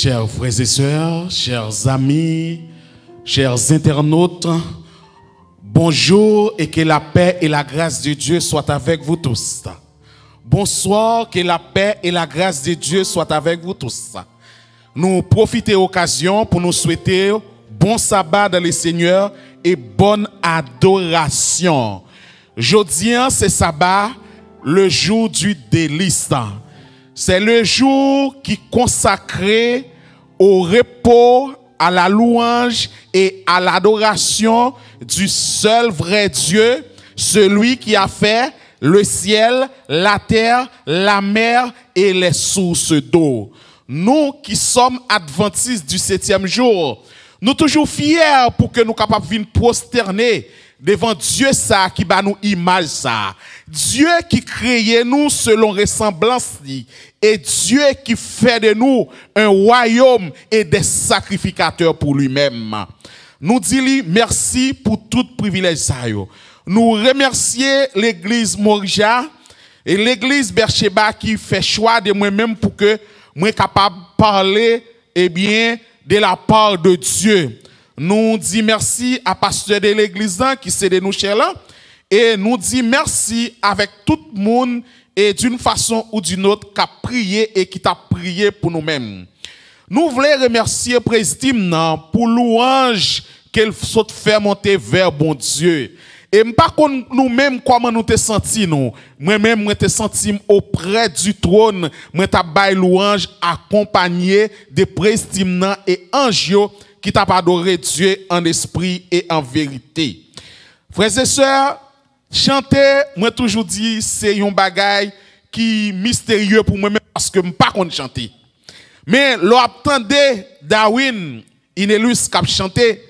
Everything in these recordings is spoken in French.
Chers frères et sœurs, chers amis, chers internautes, bonjour et que la paix et la grâce de Dieu soient avec vous tous. Bonsoir, que la paix et la grâce de Dieu soient avec vous tous. Nous profitons de l'occasion pour nous souhaiter bon sabbat dans le Seigneur et bonne adoration. Jeudi, c'est sabbat, le jour du délice. C'est le jour qui est consacré au repos, à la louange et à l'adoration du seul vrai Dieu, celui qui a fait le ciel, la terre, la mer et les sources d'eau. Nous qui sommes adventistes du 7e jour, nous toujours fiers pour que nous capables de prosterner devant Dieu ça qui bat nous image ça. Dieu qui crée nous selon ressemblance et Dieu qui fait de nous un royaume et des sacrificateurs pour lui-même. Nous disons merci pour tout privilège ça yo. Nous remercions l'église Morija et l'église Bercheba qui fait choix de moi-même pour que moi capable de parler de la part de Dieu. Nous disons merci à pasteur de l'église qui s'est de nous cher là et nous disons merci avec tout le monde et d'une façon ou d'une autre qui a prié et qui t'a prié pour nous-mêmes. Nous voulons remercier président pour louange qu'elle saute faire monter vers bon Dieu. Et pas nous-mêmes comment nous te senti nous. Moi-même moi te senti auprès du trône, moi t'a bail louange accompagné de président et anges qui t'a adoré Dieu en esprit et en vérité. Frères et sœurs, chanter, moi toujours dit, c'est un bagage qui est mystérieux pour moi-même parce que je ne sais pas chanter. Mais l'obtendez Darwin, Inelus qui a chanté,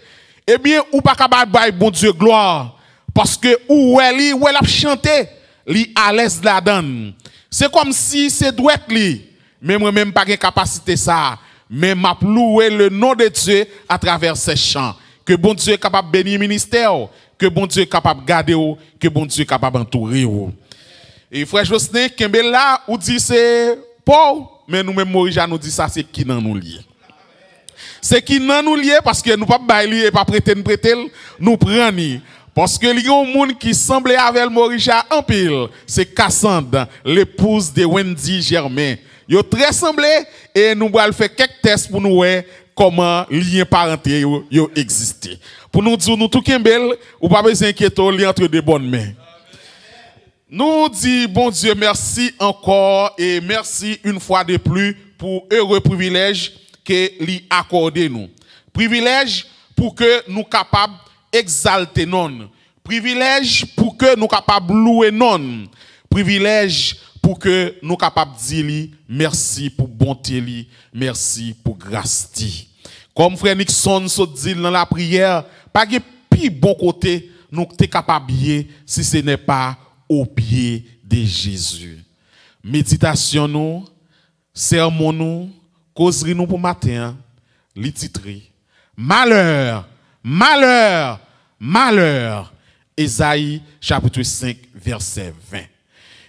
eh bien, ou pas capable bon Dieu gloire parce que où elle a chanté, li à l'aise la donne. C'est comme si c'est douette li, mais moi-même pas de capacité ça. Mais m'a loué le nom de Dieu à travers ces chants. Que bon Dieu est capable de bénir le ministère, que bon Dieu est capable de garder, que bon Dieu est capable d'entourer. Et frère Josne, Kembe là, ou dit c'est Paul, mais nous-mêmes Morija nous dit ça, c'est qui nan nous lié. C'est qui nan nous lié parce que nous pas bailler et pas prêter, nous prenons. Parce que il y a un monde qui semblait avec Morija en pile, c'est Cassandre, l'épouse de Wendy Germain. Yo très semblé et nous allons faire quelques tests pour nous voir comment lien parenté yo existé. Pour nous dire nous tout kembel ou pas besoin inquiéter li entre de bonnes mains. Nous dit bon Dieu merci encore et merci une fois de plus pour heureux privilège que lui accordé nous. Privilège pour que nous capables exalter non. Privilège pour que nous capables louer non. Privilège pour que nous capables de dire merci pour bonté, merci pour grâce. Comme frère Nixon se dit dans la prière, pas de plus bon côté nous sommes capables de si ce n'est pas au pied de Jésus. Méditation nous, sermon nous, causerie nous pour matin, li titri. Malheur, malheur, malheur. Ésaïe chapitre 5 verset 20.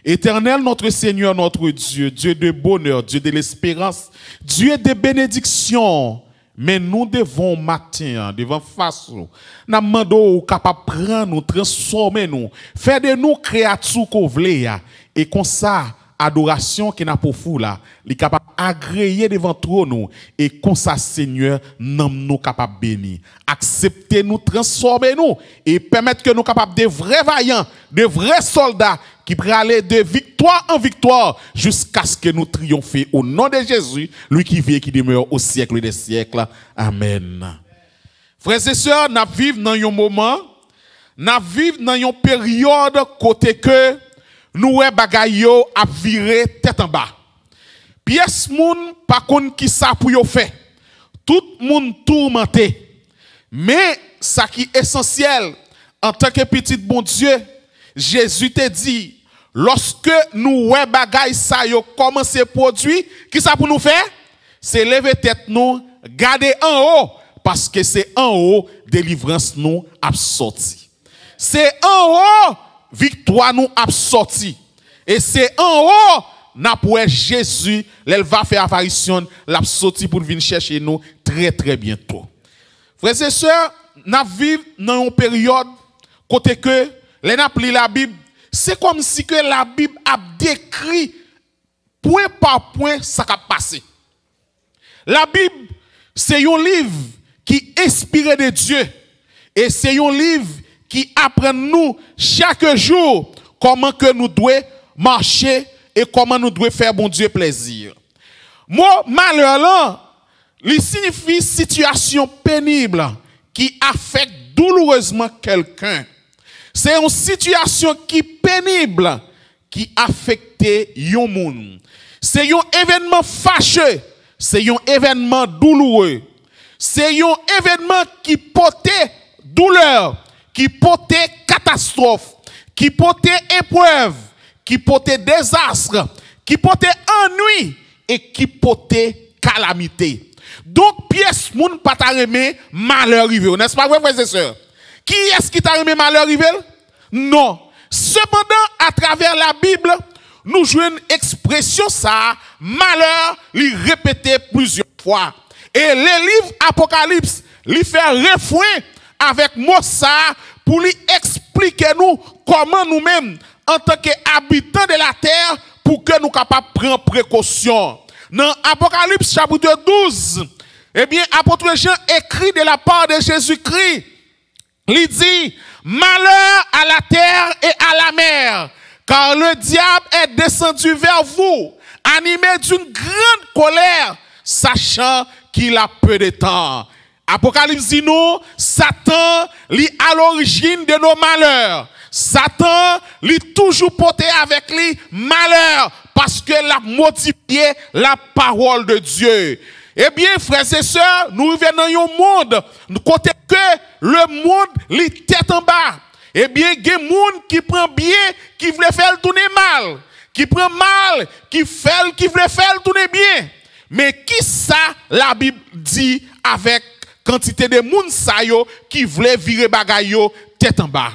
Éternel notre Seigneur, notre Dieu, Dieu de bonheur, Dieu de l'espérance, Dieu de bénédiction. Mais nous devons matin, devant face nous, nous demandons capable de prendre nous, transformer nous, faire de nous créatures qu'on veut, et comme ça, adoration qui n'a pas fou là, est capable d'agréer devant nous, et comme ça, Seigneur, nous capable de bénir. Acceptez nous, transformer nous, et permettre que nous capables de vrais vaillants, de vrais soldats, qui pourraient aller de victoire en victoire jusqu'à ce que nous triomphions au nom de Jésus, lui qui vit et qui demeure au siècle des siècles. Amen. Frères et sœurs, nous vivons dans un moment, nous vivons dans une période côté que nous bagayo a viré tête en bas. Pièce moun pas kon qui ça pour yo fait. Tout monde tourmenté. Mais ça qui est essentiel en tant que petit bon Dieu, Jésus te dit, lorsque nous ouais bagay ça yo commencé à produire, qui ça pour nous faire? C'est lever tête nous, garder en haut, parce que c'est en haut délivrance nous a sorti. C'est en haut victoire nous a sorti. Et c'est en haut n'a pour Jésus, elle va faire apparition, l'a sorti pour venir chercher nous très très bientôt. Frères et sœurs, nous vivons dans une période côté que les n'a pris la Bible, c'est comme si que la Bible a décrit point par point ça qui a passé. La Bible, c'est un livre qui est inspiré de Dieu et c'est un livre qui apprend nous chaque jour comment que nous devons marcher et comment nous devons faire bon Dieu plaisir. Moi, malheur là, il signifie situation pénible qui affecte douloureusement quelqu'un. C'est une situation qui est pénible qui affecte un monde. C'est un événement fâcheux, c'est un événement douloureux. C'est un événement qui portait douleur, qui portait catastrophe, qui portait épreuve, qui portait désastre, qui portait ennui et qui portait calamité. Donc, pièce moun pas ta remet malheur arrivé, n'est-ce pas vrai, frères et sœurs? Qui est-ce qui t'a remet malheur arrivé? Non. Cependant, à travers la Bible, nous jouons une expression ça, malheur, lui répété plusieurs fois. Et le livre Apocalypse, lui fait refrain avec mot ça pour lui expliquer nous comment nous-mêmes, en tant qu'habitants de la terre, pour que nous capables de prendre précaution. Dans Apocalypse chapitre 12, eh bien, apôtre Jean écrit de la part de Jésus-Christ. Il dit, malheur à la terre et à la mer, car le diable est descendu vers vous, animé d'une grande colère, sachant qu'il a peu de temps. Apocalypse dit nous, Satan est à l'origine de nos malheurs. Satan est toujours porté avec lui malheur parce que l'a modifié la parole de Dieu. Eh bien, frères et sœurs, nous vivons dans un monde, côté que le monde est tête en bas. Eh bien, il y a des gens qui prend bien, qui veulent faire tourner mal. Qui prend mal, qui veut faire tourner bien. Mais qui ça, la Bible dit avec quantité de monde ça yo qui voulait virer bagay yo tête en bas.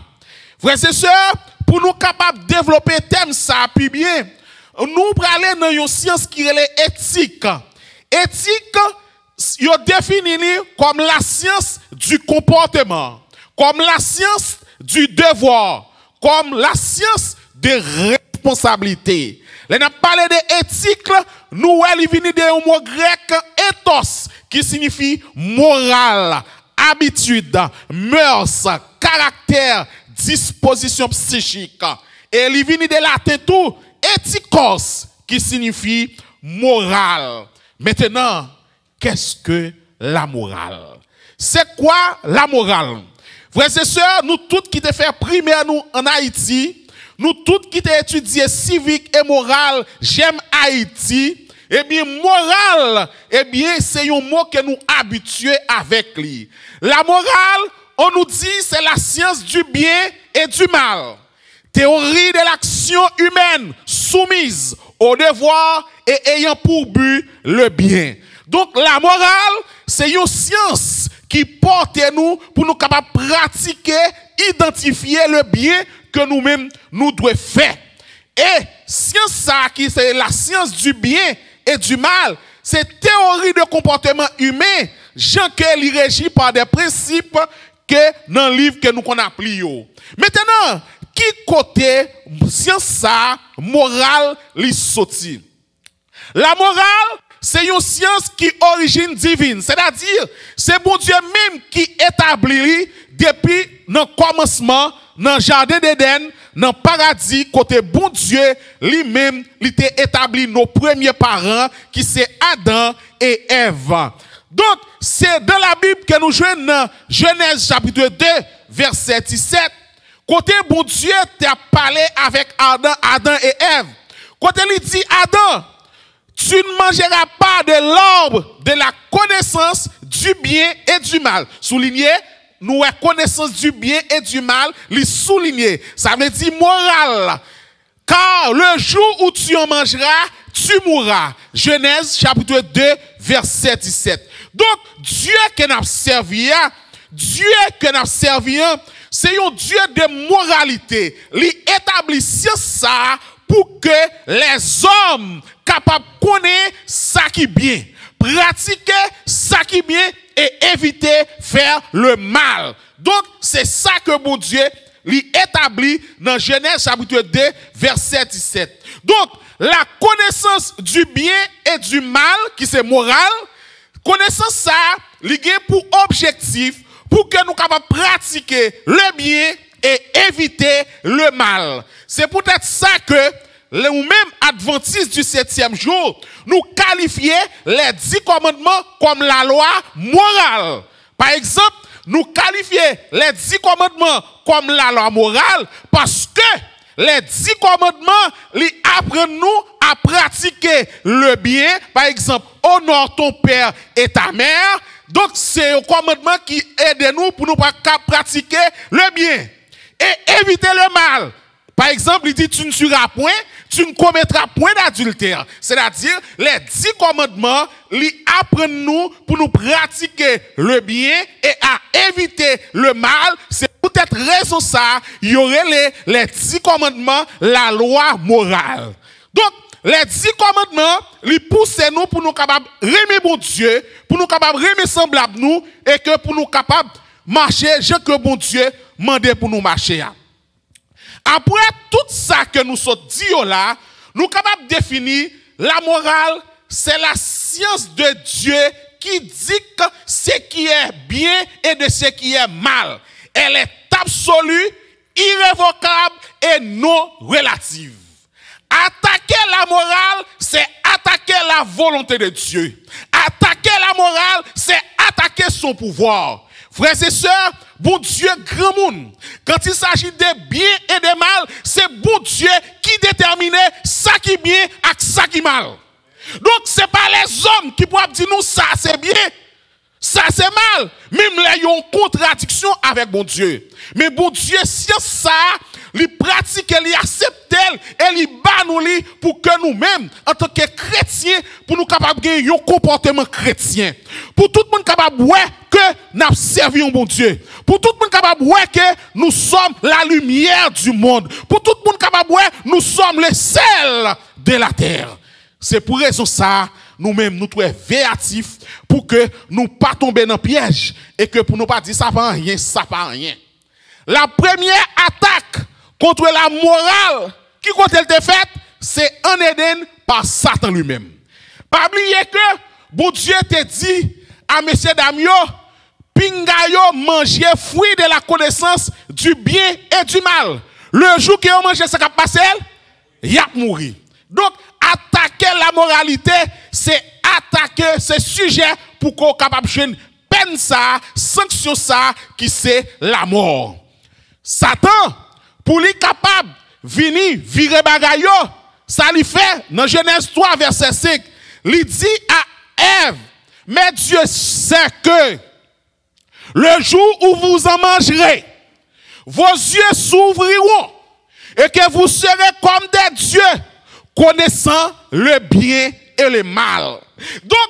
Frères et sœurs, pour nous capables de développer thème ça puis bien, nous prenons dans une science qui est éthique. Éthique, yo défini comme la science du comportement, comme la science du devoir, comme la science de responsabilité. Là, on a parlé d'éthique, nous allons venir de mot grec ethos, qui signifie morale, habitude, mœurs, caractère, disposition psychique. Et il vient de latin tout, ethikos, qui signifie morale. Maintenant, qu'est-ce que la morale? C'est quoi la morale? Frères et sœurs, nous tous qui te fait primaire nous en Haïti, nous tous qui te étudié civique et morale, j'aime Haïti, eh bien, morale, eh bien, c'est un mot que nous habitués avec lui. La morale, on nous dit, c'est la science du bien et du mal. Théorie de l'action humaine soumise au devoir et ayant pour but le bien. Donc, la morale, c'est une science qui porte nous pour nous capables de pratiquer, identifier le bien que nous-mêmes nous devons faire. Et science ça qui c'est la science du bien et du mal, c'est théorie de comportement humain, Jean qui est régi par des principes que dans le livre que nous qu'on applique. Maintenant, qui côté science ça morale li sorti? La morale, c'est une science qui origine divine, c'est-à-dire c'est bon Dieu même qui établit depuis le commencement dans le jardin d'Éden, dans le paradis, côté bon Dieu, lui-même, il a établi nos premiers parents, qui c'est Adam et Ève. Donc, c'est dans la Bible que nous jouons dans Genèse chapitre 2, verset 17. Côté bon Dieu, tu as parlé avec Adam et Ève. Côté il dit, Adam, tu ne mangeras pas de l'arbre de la connaissance du bien et du mal. Souligné, nous avons connaissance du bien et du mal, les souligner. Ça veut dire moral. Car le jour où tu en mangeras, tu mourras. Genèse chapitre 2, verset 17. Donc, Dieu que nous servi, c'est un Dieu de moralité. Il établit ça pour que les hommes capables de connaître ça qui est bien, pratiquer ça qui est bien et éviter faire le mal. Donc, c'est ça que bon Dieu lui établit dans Genèse chapitre 2, verset 17. Donc, la connaissance du bien et du mal, qui c'est moral, connaissance ça, il a pour objectif pour que nous capables de pratiquer le bien et éviter le mal. C'est peut-être ça que nous-mêmes, adventistes du 7e jour, nous qualifions les 10 commandements comme la loi morale. Par exemple, nous qualifions les 10 commandements comme la loi morale parce que les 10 commandements ils apprennent nous à pratiquer le bien. Par exemple, honore ton père et ta mère. Donc, c'est un commandement qui aide nous pour nous pratiquer le bien et éviter le mal. Par exemple, il dit, tu ne tueras point, tu ne commettras point d'adultère. C'est-à-dire, les 10 commandements, ils apprennent nous pour nous pratiquer le bien et à éviter le mal. C'est peut-être raison ça, il y aurait les 10 commandements, la loi morale. Donc, les 10 commandements, ils poussent nous pour nous capables d'aimer bon Dieu, pour nous capables d'aimer semblable nous, et que pour nous capables de marcher, je que bon Dieu mande pour nous marcher. Après tout ça que nous sommes dit là, nous sommes capables de définir la morale, c'est la science de Dieu qui dicte ce qui est bien et de ce qui est mal. Elle est absolue, irrévocable et non relative. Attaquer la morale, c'est attaquer la volonté de Dieu. Attaquer la morale, c'est attaquer son pouvoir. Frères et sœurs, bon Dieu grand monde, quand il s'agit de bien et de mal, c'est bon Dieu qui détermine ça qui est bien et ça qui est mal. Donc, ce n'est pas les hommes qui peuvent dire nous ça c'est bien, ça c'est mal. Même là, il y a une contradiction avec bon Dieu. Mais bon Dieu, si ça, il pratique, il accepte, et il bat nous pour que nous-mêmes, en tant que chrétiens, pour nous capables de gagner un comportement chrétien. Pour tout le monde capable de voir que nous avons servi un bon Dieu. Pour tout le monde capable de voir que nous sommes la lumière du monde. Pour tout le monde capable de voir que nous sommes les sels de la terre. C'est pour raison ça, nous-mêmes, nous trouvons véatifs pour que nous ne pas tomber dans le piège et que pour nous pas dire ça va rien, ça va rien. La première attaque contre la morale qui compte elle te faite, c'est en Éden par Satan lui-même. Pas oublier que bon Dieu te dit à messieurs Damio, pingayo manger fruit de la connaissance du bien et du mal. Le jour que vous mangez ça qui passe, il y a mourir. Donc attaquer la moralité, c'est attaquer ce sujet pour qu'on soit capable de jouer peine ça, sanction ça, qui c'est la mort. Satan, pour lui capable venir virer bagaille, ça lui fait, dans Genèse 3, verset 5, il dit à Ève, mais Dieu sait que le jour où vous en mangerez, vos yeux s'ouvriront et que vous serez comme des dieux, connaissant le bien et le mal. Donc,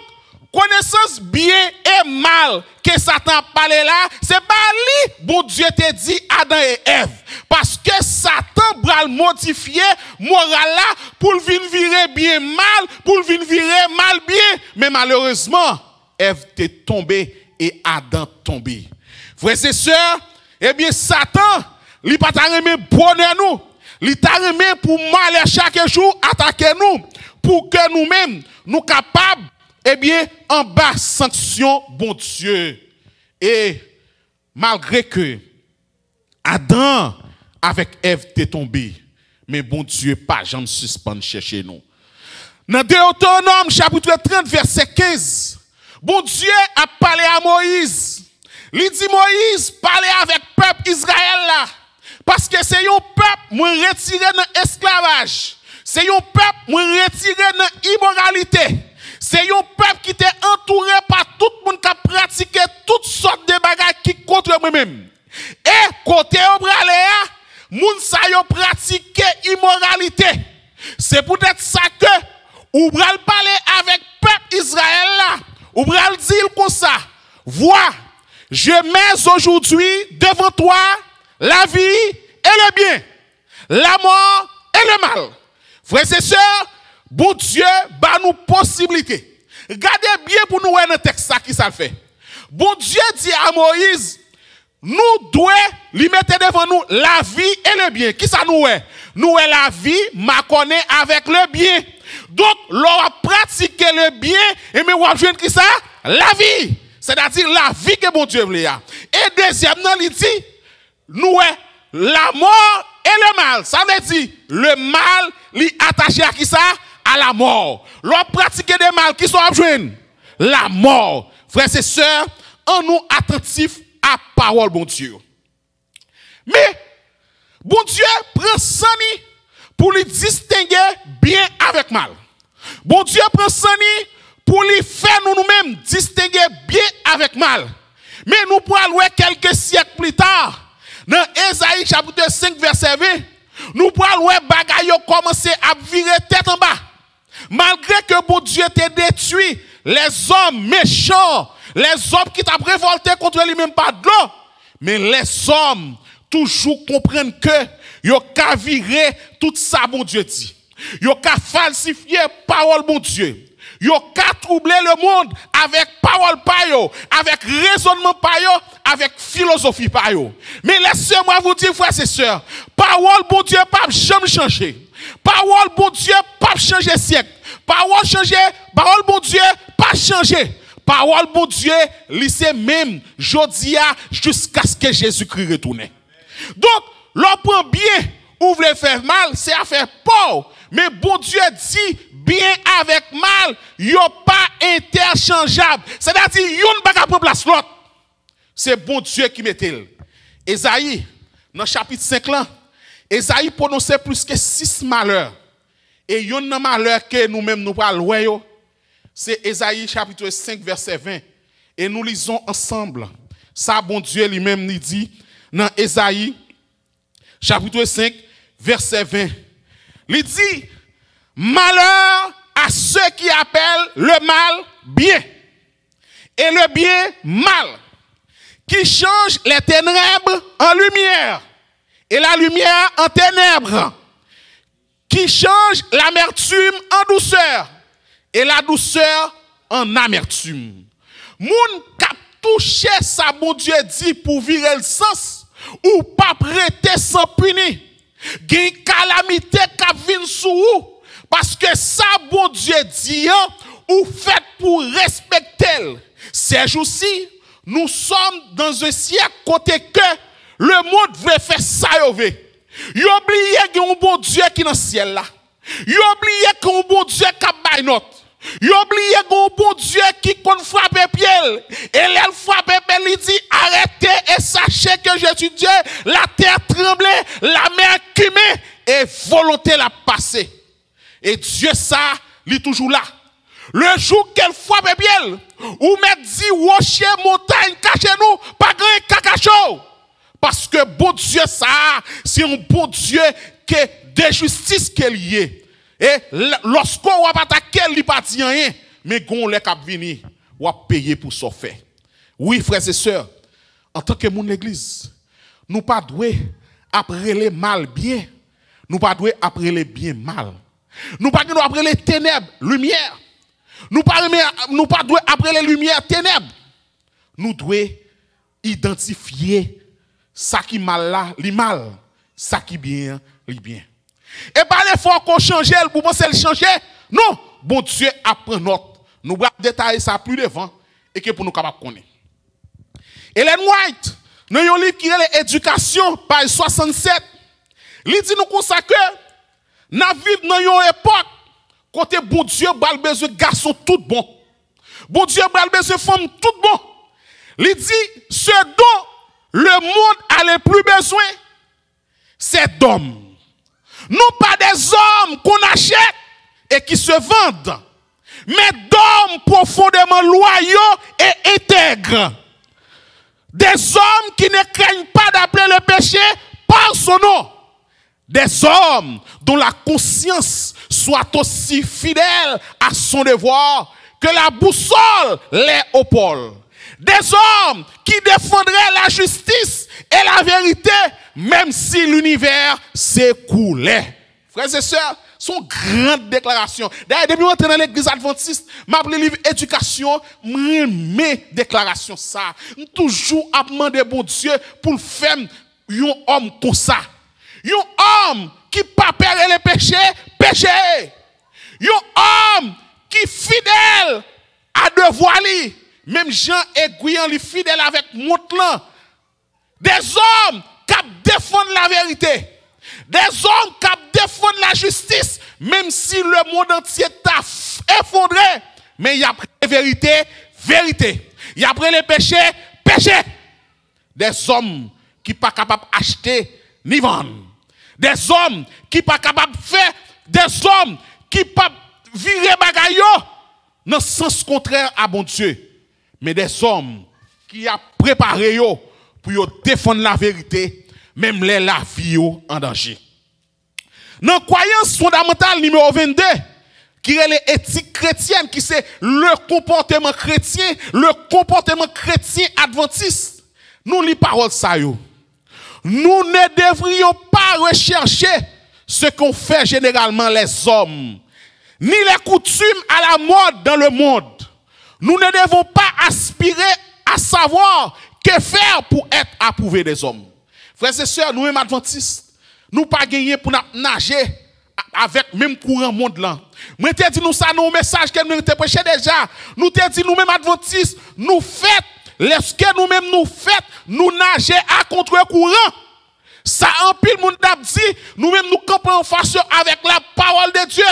connaissance bien et mal que Satan a parlé là, c'est pas lui, bon Dieu te dit Adam et Ève. Parce que Satan va modifier moral là pour venir virer bien mal, pour venir virer mal bien. Mais malheureusement, Ève est tombée et Adam tombé. Frères et sœurs, eh bien Satan, il pas remet bonheur nous. Il t'a remet pour mal chaque jour attaquer nous pour que nous-mêmes nous capables eh bien, en bas, sanction, bon Dieu. Et malgré que Adam avec Ève t'est tombé, mais bon Dieu, pas jamais suspendre chercher nous. Dans Deutéronome, chapitre 30, verset 15, bon Dieu a parlé à Moïse. Il dit Moïse, parlez avec le peuple Israël là. Parce que c'est un peuple moi retiré dans l'esclavage. C'est un peuple moi retiré dans l'immoralité. C'est un peuple qui était entouré par tout le monde qui a pratiqué toutes sortes de bagages qui contre moi-même. Et côté Obraléa, moun sa yo pratiqué immoralité. C'est peut-être ça que ou bral parler avec peuple Israël là, ou bral dire comme ça. Vois, je mets aujourd'hui devant toi la vie et le bien, la mort et le mal. Frères et sœurs, bon Dieu, bah nous possibilité. Regardez bien pour nous voir dans le texte ça qui ça fait. Bon Dieu dit à Moïse, nous devons lui mettre devant nous la vie et le bien. Qui ça nous est? Nous est la vie, ma connaît avec le bien. Donc, l'on va pratiquer le bien et mais on va jouer qui ça? La vie. C'est-à-dire la vie que bon Dieu voulait. Et deuxièmement, il dit, nous est la mort et le mal. Ça veut dire, le mal, lui attaché à qui ça? À la mort. L'on pratique des mal qui sont à jouer? La mort. Frères et sœurs, en nous attentifs à parole, bon Dieu. Mais, bon Dieu prend soin pour lui distinguer bien avec mal. Bon Dieu prend soin pour lui faire nous-mêmes distinguer bien avec mal. Mais nous pourrons voir quelques siècles plus tard, dans Ésaïe chapitre 5, verset 20, nous pourrons voir bagaille commencer à virer tête en bas. Malgré que bon Dieu t'ait détruit les hommes méchants, les hommes qui t'ont révolté contre lui-même par de l'eau, mais les hommes toujours comprennent que yo ka virer tout ça bon Dieu dit. Yo ka falsifier parole bon Dieu. Yo ka troubler le monde avec parole pa yo, avec raisonnement pa yo, avec philosophie pa yo. Mais laissez-moi vous dire frères et sœurs, parole bon Dieu pas jamais changer. Parole bon Dieu pas changer siècle. Parole bon Dieu pas changer. Parole bon Dieu, lycée même jodia jusqu'à ce que Jésus-Christ retourne. Donc, l'on prend bien ou voulez faire mal, c'est à faire peur. Mais bon Dieu dit bien avec mal, yo pas interchangeable. C'est-à-dire, yon pas prendre place l'autre. C'est bon Dieu qui met-il. Ésaïe, dans le chapitre 5 là, Ésaïe prononce plus que 6 malheurs. Et yon nan malheur que nous-mêmes nous parlons, c'est Ésaïe chapitre 5 verset 20. Et nous lisons ensemble. Ça, bon Dieu lui-même nous dit dans Ésaïe chapitre 5 verset 20. Il dit, malheur à ceux qui appellent le mal bien et le bien mal, qui changent les ténèbres en lumière et la lumière en ténèbres, qui changent l'amertume en douceur et la douceur en amertume. Moun kap touché ça, bon Dieu dit, pour virer le sens, ou pas prêter sans punir. Gen calamité kap vin sou ou, parce que ça, bon Dieu dit, ou fait pour respecter. Ces jours-ci, nous sommes dans un siècle côté que le monde veut faire ça, yo veut. Yo oublié qu'il y a un bon Dieu qui est dans le ciel là. Yo oublié qu'il y a un bon Dieu qui a bail note. Yo oublié qu'il y a un bon Dieu qui compte frapper pied. Et elle frappe pied, il dit arrêtez et sachez que je suis Dieu. La terre tremblait, la mer cumait et volonté l'a passé. Et Dieu ça, il est toujours là. Le jour qu'elle frappe pied, ou met dit rocher montagne cachez-nous, pas grand cacacho. Parce que bon Dieu, ça, c'est un bon Dieu qui est de justice qu'il y est. Et lorsqu'on va attaquer, il n'y a pas de rien. Mais quand on les cap venir, on va payer pour ce fait. Oui, frères et sœurs, en tant que monde de l'église, nous ne pas doués après les mal bien. Nous ne pas doués après les bien mal. Nous pas doués après les ténèbres, lumière. Nous ne pas doués après les lumières, ténèbres. Nous devons identifier ça qui mal là, li mal, ça qui bien, li bien. Et pas l'effort qu'on change, pour penser le changer. Non, bon Dieu apprend notre. Nous allons détailler ça plus devant et que pour nous capables connaître. Ellen White, dans un livre qui est l'éducation, page 67, il dit nous consacrer, nous vivons dans une époque côté bon Dieu a besoin de garçons tout bon. Bon Dieu a besoin de femmes tout bon. Il dit ce dont le monde a le plus besoin, c'est d'hommes. Non pas des hommes qu'on achète et qui se vendent, mais d'hommes profondément loyaux et intègres. Des hommes qui ne craignent pas d'appeler le péché par son nom. Des hommes dont la conscience soit aussi fidèle à son devoir que la boussole l'est au pôle. Des hommes qui défendraient la justice et la vérité, même si l'univers s'écoulait. Frères et sœurs, son grande déclaration. D'ailleurs, depuis que je dans l'église adventiste, m'a appelé livre éducation, mes déclarations ça. Toujours à demander bon Dieu pour faire un homme comme ça. Un homme qui pas peur les péchés, péché. Un homme qui fidèle à devoir lui. Même Jean aiguillant lui fidèle avec Moutlan. Des hommes qui défendent la vérité. Des hommes qui défendent la justice. Même si le monde entier t'a effondré. Mais il y a la vérité, vérité. Il y a après les péchés, péché. Des hommes qui ne sont pas capables d'acheter ni vendre. Des hommes qui ne sont pas capables de faire. Des hommes qui ne sont pas virer bagayo dans le sens contraire à bon Dieu. Mais des hommes qui ont préparé yo pour défendre la vérité, même les la vie en danger. Dans la croyance fondamentale numéro 22, qui est l'éthique chrétienne, qui c'est le comportement chrétien adventiste, nous lisons parole ça yo. Nous ne devrions pas rechercher ce qu'ont fait généralement les hommes, ni les coutumes à la mode dans le monde. Nous ne devons pas aspirer à savoir que faire pour être approuvé des hommes. Frères et sœurs, nous-mêmes adventistes, nous pas gagner pour nager avec même courant monde là. Moi te dit nous ça dans un message que nous te prêché déjà. Nous te dit nous-mêmes adventistes, nous faites ce que nous-mêmes nous faites, nous nager à contre-courant. Ça en pile monde t'a dit, nous-mêmes nous campons en face avec la parole de Dieu.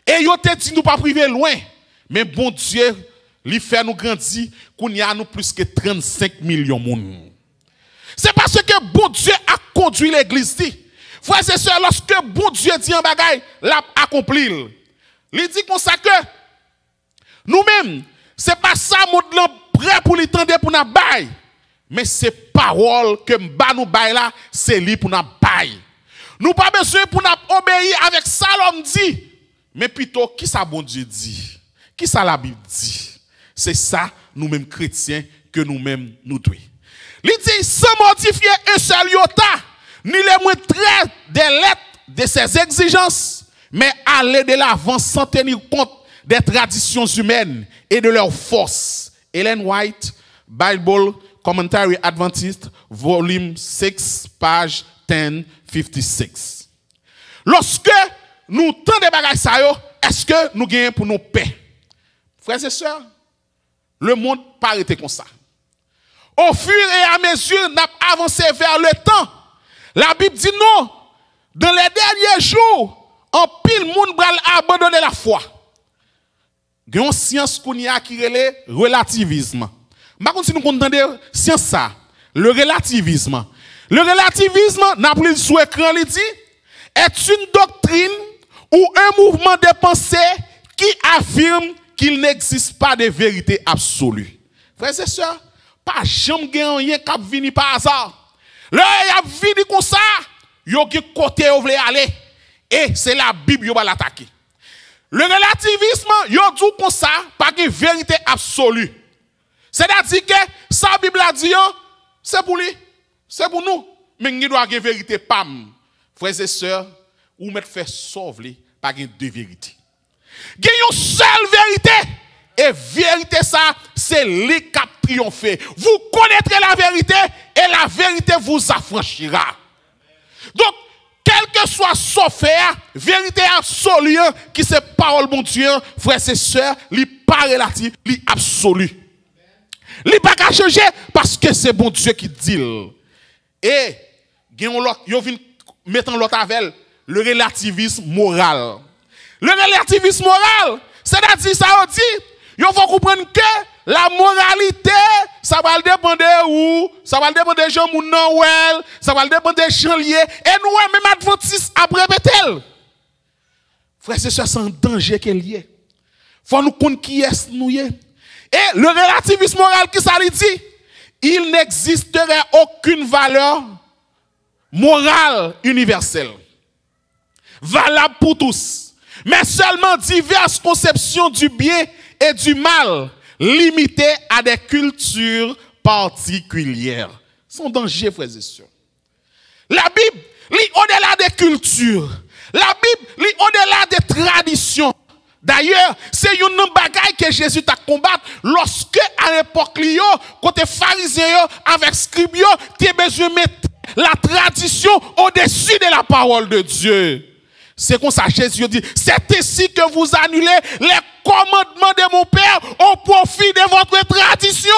Et yo te dit nous pas priver loin. Mais bon Dieu, lui fait nous grandir qu'on y a nous plus que 35 millions de monde. C'est parce que bon Dieu a conduit l'église. Frères et sœurs, lorsque bon Dieu dit un bagay, l'a accompli. Il dit comme ça que nous-mêmes, c'est pas ça monde prêt pour l'entendre pour nous bailler. Mais c'est parole que nous baille là, c'est lui pour nous bailler. Nous pas besoin pour nous obéir avec ça l'homme dit. Mais plutôt, qui ça bon Dieu dit? Qui ça la Bible dit? C'est ça, nous-mêmes chrétiens, que nous-mêmes nous devons. Il dit, sans modifier un seul iota, ni les moins traits des lettres de ses exigences, mais aller de l'avant sans tenir compte des traditions humaines et de leurs forces. Ellen White, Bible Commentary Adventist, volume 6, page 1056. Lorsque nous tendons des bagages ça yo, est-ce que nous gagnons pour nos paix? Frères et sœurs, le monde pas arrêté comme ça. Au fur et à mesure n'a avancé vers le temps. La Bible dit non. Dans les derniers jours, en pile monde va abandonner la foi. Il y a une science qu'on y a qui est le relativisme. Par contre, si nous entendons science ça, le relativisme. Le relativisme, n'a plus sur écran, il dit, est une doctrine ou un mouvement de pensée qui affirme qu'il n'existe pas de vérité absolue. Frères et sœurs, pas jamais gagner cap vini par hasard. Là, il a vini comme ça, yo qui côté où veut aller et c'est la Bible yo va l'attaquer. Le relativisme, yo dit comme ça, pas de vérité absolue. C'est-à-dire que ça Bible a dit c'est pour lui, c'est pour nous, mais il doit avoir vérité pam. Frères et sœurs, ou mettre fait sauver pas de deux vérités. Il y a une seule vérité. Et vérité ça, c'est lui qui a triomphé. Vous connaîtrez la vérité et la vérité vous affranchira. Donc, quel que soit son faire, vérité absolue, qui c'est parole bon Dieu, frères et sœurs, li pas relatif, li absolu. Li pas qu'à changer parce que c'est bon Dieu qui dit. Et, yo vient mettre l'autre avec le relativisme moral. Le relativisme moral, c'est-à-dire ça dit, il faut comprendre que la moralité, ça va dépendre où, ça va dépendre des gens qui sont ça va dépendre des gens liés, et nous, même adventistes, après peut-être. Frère, c'est ça, c'est un danger qu'il y a. Il faut nous connaître qui est nous. Et le relativisme moral, qui ça dit, il n'existerait aucune valeur morale universelle, valable pour tous, mais seulement diverses conceptions du bien et du mal, limitées à des cultures particulières. C'est un danger, frères et sœurs. La Bible, au-delà des cultures, La Bible, au-delà des traditions. D'ailleurs, c'est une bagaille que Jésus t'a combattu lorsque, à l'époque, quand les pharisiens avec scribes, tu as besoin de mettre la tradition au-dessus de la parole de Dieu. C'est comme ça, Jésus dit, c'est ainsi que vous annulez les commandements de mon Père au profit de votre tradition.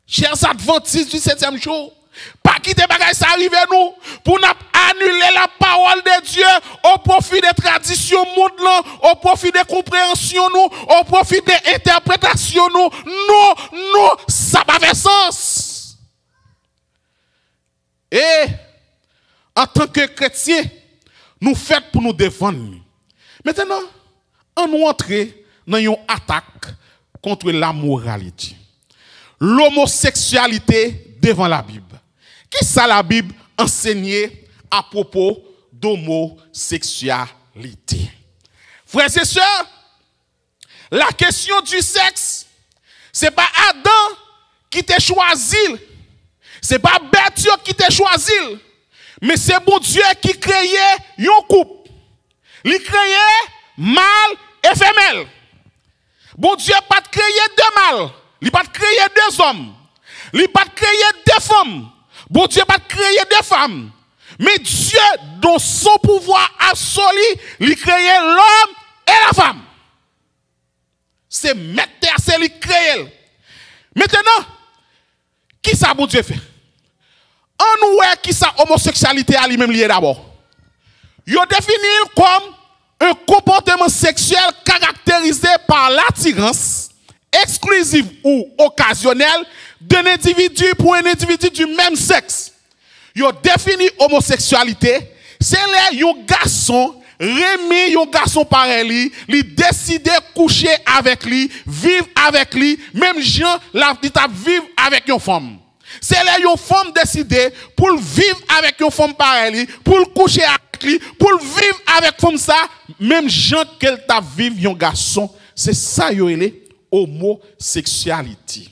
Chers adventistes du 7e jour, pas quitter bagaille, ça arrive à nous, pour nous annuler la parole de Dieu au profit des traditions mondes, au profit des compréhensions, nous, au profit des interprétations, nous. Non, ça n'a pas sens. Et, en tant que chrétiens, nous faisons pour nous défendre. Maintenant, on nous entre dans une attaque contre la moralité. L'homosexualité devant la Bible. Qu'est-ce que la Bible enseignait à propos d'homosexualité? Frères et sœurs, la question du sexe, ce n'est pas Adam qui t'a choisi, ce n'est pas Berthieu qui t'a choisi, mais c'est bon Dieu qui créait un couple. Il créait mâle et femelle. Bon Dieu n'a pas créé deux mâles, il n'a pas créé deux hommes, il n'a pas créé deux femmes. Bon Dieu n'a pas créé deux femmes. Mais Dieu, dans son pouvoir absolu, il créé l'homme et la femme. C'est mettre, c'est lui créer. Maintenant, qui ça bon Dieu fait? On nous voit qui ça homosexualité à lui-même lié d'abord. Il définit comme un comportement sexuel caractérisé par l'attirance exclusive ou occasionnelle d'un individu pour un individu du même sexe. Il définit homosexualité, c'est là un garçon remet un garçon pareil, il décide de coucher avec lui, vivre avec lui, même gens la vivre avec une femme. C'est là une femme décidée pour vivre avec une femme pareille, pour coucher avec lui, pour vivre avec femme ça, même gens qu'elle t'a vivre un garçon, c'est ça est homosexualité.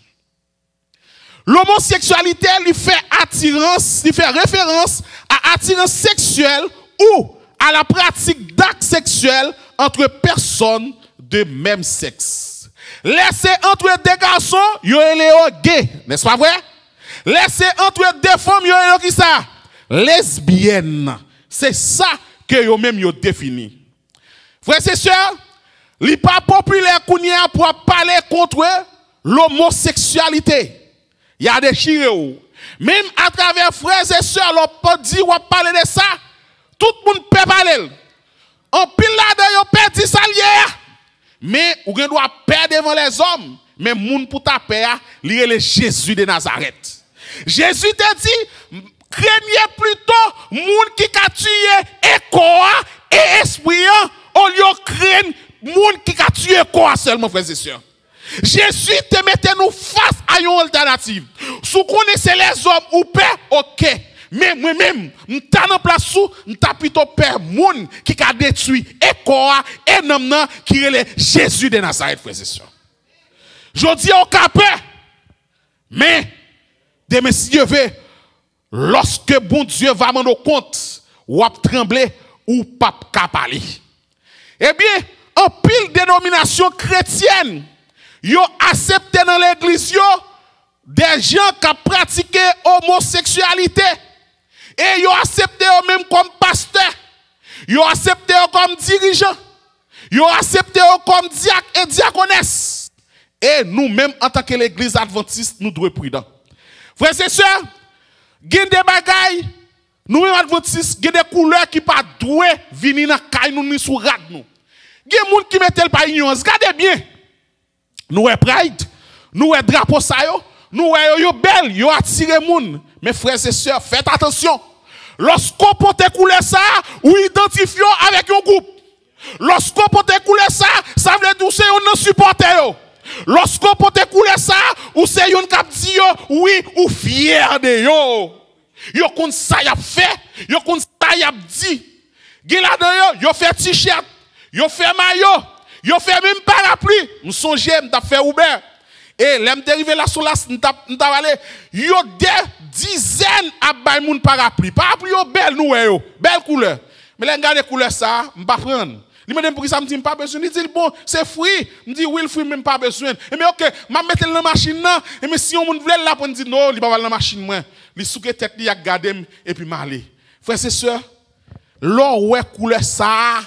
L'homosexualité lui fait attirance, lui fait référence à attirance sexuelle ou à la pratique d'actes sexuels entre personnes de même sexe. Laissez entre deux garçons, yo est gay, n'est-ce pas vrai? Laissez entre deux femmes, yo est qui ça? Lesbienne. C'est ça que yo même yo défini. Frères et sœurs, li pas populaire kounya pour parler contre l'homosexualité. Il y a des chirés. Même à travers frères et sœurs, on peut dire ou parler de ça. Tout le monde peut parler. En pile là-dedans, on peut dire ça hier. Mais on doit perdre devant les hommes. Mais moun pour ta paix, il est le Jésus de Nazareth. Jésus te dit, craignez plutôt moun qui a tué Ekoa et esprit au lieu de craindre moun qui a tué Ekoa seulement, frères et sœurs. Jésus te mettait nous face à une alternative. Si vous connaissez les hommes ou père, ok. Mais moi-même, je suis en place sous, je suis plutôt père moun qui a détruit Ekoa et Namna qui est le Jésus de Nazareth, frères et sœurs. Je dis au capé, mais demain si Dieu veut, lorsque bon Dieu va m'en compte, ou ap trembler ou pas parler. Eh bien, en pile dénomination chrétienne, yo accepté dans l'église des gens qui pratiquent homosexualité. Et yo accepté même comme pasteur. Yo accepté comme dirigeant. Yo accepté comme diacre et diaconesse. Et nous-mêmes, en tant que l'église adventiste, nous devons être prudents. Frères et sœurs, il y a des bagailles, nous-mêmes adventistes, il y a des couleurs qui ne pas douées venir dans la caille, nous ni sous rad nous. Il y a des gens qui mettent le pas ignorance. Regardez bien. Nous avons pride, nous avons drapeau ça, nous avons belle, nous avons attiré moun. Mes frères et sœurs, faites attention. Lorsqu'on peut écouler ça, ou identifions avec un groupe. Lorsqu'on peut écouler ça, ça veut dire que c'est un supporter. Lorsqu'on peut écouler ça, ou c'est un cap dit oui, ou fier de yo. Yo kon ça y a fait, yo kon ça y a dit. Gila de yo fait t-shirt, yo fait maillot. Yo fait même parapluie. Nous songeons, nous fait Uber. Et l'aime dérivé là sur la, nous allé. Yo des dizaines à bay moun parapluie. Parapluie yo belle nous yo, belle couleur. Mais là, regardez couleur ça, je ne vais pas prendre. Il me dit pour ça, je me dis pas besoin. Il dit bon, c'est fruit. Je me dis oui, le fruit même pas besoin. Et mais OK, je vais mettre dans la machine là. Et mais si on voulait là pour dire non, il va pas dans la machine moi. Il souke tête il a gardé et puis m'aller. Frères et sœurs, l'or ouais couleur ça,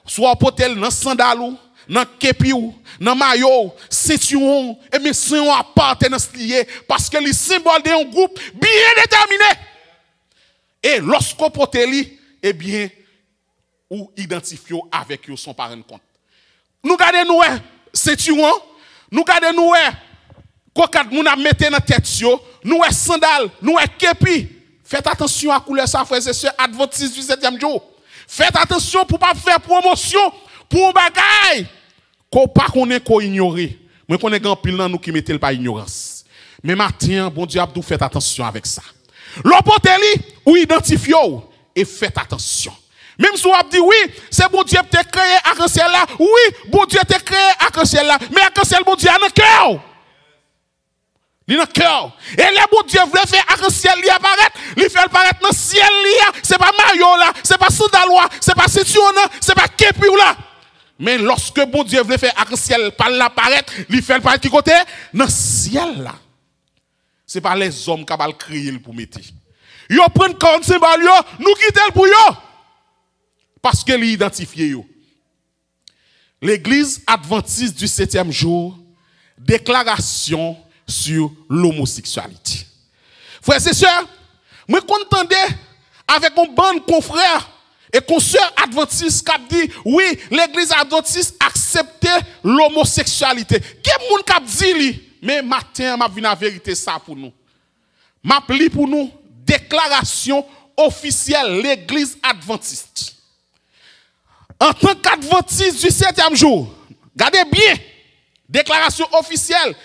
soit potel dans sandalou, dans képi ou, dans maillot, ceinturon, et mais c'est une appartenance liée parce que le symbole d'un groupe bien déterminé. Et lorsqu'on porte lui, eh bien ou identifier avec son parent compte. Nous gardons nous ceinturon, nous gardons nous cocat moun a mettre dans tête yo, nous sandal, nous képi. Faites attention à couleur ça frères et sœurs adventistes du 7e jour. Faites attention pour pas faire promotion pour un bagay qu'on pas connaît qu'on ignorer. Moi connais grand pile dans nous qui mettent pas ignorance. Mais matin bon Dieu a tout fait attention avec ça. L'opportunité ou identifier et faites attention. Même si on dit oui, c'est bon Dieu qui a créé arc-en-ciel là. Oui, bon Dieu t'a créé arc-en-ciel là. Mais arc-en-ciel, bon Dieu a dans le cœur. Il est dans le cœur. Et là, bon Dieu voulait faire arc-en-ciel lui apparaître. Il fait apparaître dans le ciel là. C'est pas maillot là. C'est pas sandalois. C'est pas ceinturon là. C'est pas képi là. Mais lorsque bon Dieu voulait faire arc-en-ciel par l'apparaître, il fait apparaître qui côté? Dans le ciel là. C'est pas les hommes qui ont créé pour mettre. Ils prennent comme symbole, nous quittons pour eux. Parce que les identifié yo. L'église adventiste du 7e jour, déclaration sur l'homosexualité. Frères et sœurs, moi contendais avec mon bon confrère et consoeur adventiste qui dit oui, l'église adventiste accepte l'homosexualité. Quel monde qui dit mais matin m'a vu la vérité ça pour nous. M'a pli pour nous déclaration officielle l'église adventiste. En tant qu'adventiste du 7e jour, regardez bien, déclaration officielle,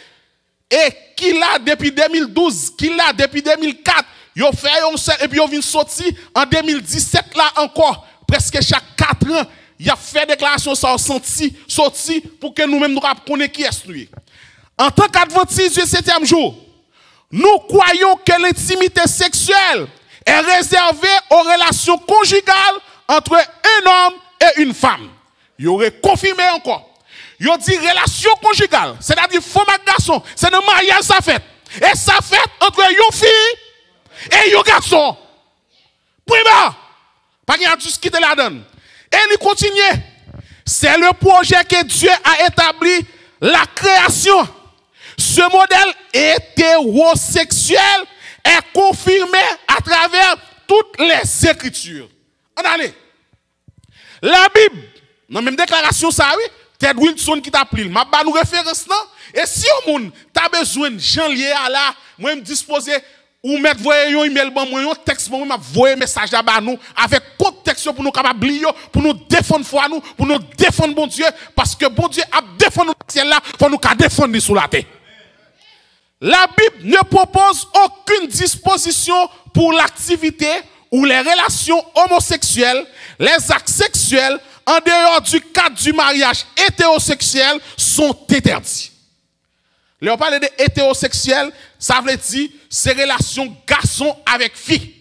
et qu'il a depuis 2012, qu'il a depuis 2004, il a fait un seul, et puis il vient sortir en 2017 là encore, presque chaque 4 ans, il a fait déclaration ça sorti pour que nous-mêmes nous connaissions qui est lui. En tant qu'adventiste du 7e jour, nous croyons que l'intimité sexuelle est réservée aux relations conjugales entre un homme et une femme. Il aurait confirmé encore. Il dit relation conjugale, c'est-à-dire femme et garçon, c'est un mariage ça fait. Et ça fait entre une fille et un garçon. Prima, pas qu'il y a tout ce qui te la donne. Et il continue. C'est le projet que Dieu a établi, la création. Ce modèle hétérosexuel est confirmé à travers toutes les Écritures. On allez. La Bible, dans la même déclaration, ça oui, Ted Wilson qui t'a pris, m'a ba nous référence là. Et si au monde t'as besoin de gens liés à là, moi me disposer ou mettre voyer un email bon moi un texte moi m'a voyer message là bas nous avec contexte pour nous capable lire pour nous défendre foi nous, pour nous défendre bon Dieu parce que bon Dieu a défendre le ciel là, pour nous défendre sous la terre. La Bible ne propose aucune disposition pour l'activité ou les relations homosexuelles, les actes sexuels en dehors du cadre du mariage hétérosexuel sont interdits. Là, on parle de hétérosexuel, ça veut dire ces relations garçon avec fille.